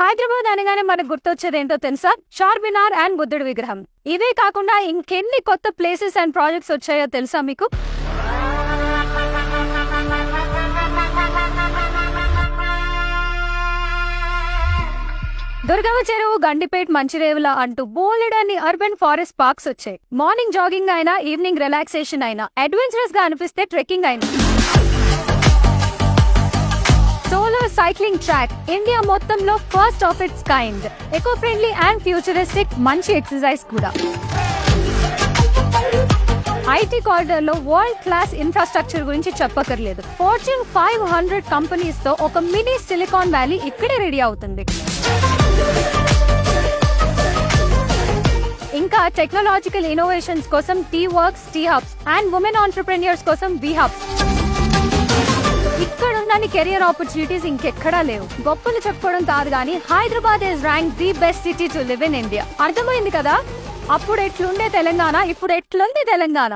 హైదరాబాద్ అనగానే మనకు గుర్తొచ్చేది ఏంటో తెలుసా? చార్మినార్ అండ్ బుద్ధుడి విగ్రహం. ఇవే కాకుండా ఇంకెన్ని కొత్త ప్లేసెస్ అండ్ ప్రాజెక్ట్స్ వచ్చాయో తెలుసా మీకు? దుర్గమ్మ చెరువు, గండిపేట్, మంచిరేవుల అంటూ బోలెడన్ని అర్బన్ ఫారెస్ట్ పార్క్స్ వచ్చాయి. మార్నింగ్ జాగింగ్ అయినా, ఈవినింగ్ రిలాక్సేషన్ అయినా, అడ్వెంచరస్ గా అనిపిస్తే ట్రెక్కింగ్ అయినా, సోలార్ సైక్లింగ్ ట్రాక్ ఇండియా మొత్తంలో first of its kind. Eco friendly and futuristic, మంచి ఎక్సర్సైజ్ కూడా. ఐటీ కారిడార్ లో వరల్డ్ క్లాస్ ఇన్ఫ్రాస్ట్రక్చర్ గురించి చెప్పకర్లేదు. ఫార్చ్యూన్ 500 కంపెనీస్ తో ఒక మినీ సిలికాన్ వ్యాలీ ఇక్కడే రెడీ అవుతుంది. ఇంకా టెక్నాలజికల్ ఇన్నోవేషన్స్ కోసం T Works, T Hubs and women entrepreneurs కోసం వి హబ్స్. ఇక్కడ ఉన్న కెరియర్ ఆపర్చునిటీస్ ఇంకెక్కడా లేవు. గొప్పలు చెప్పుకోవడం కాదు కానీ Hyderabad is rank the best city to live in India. అర్థమైంది కదా? అప్పుడు ఎట్లుండే తెలంగాణ, ఇప్పుడు ఎట్లుంది తెలంగాణ.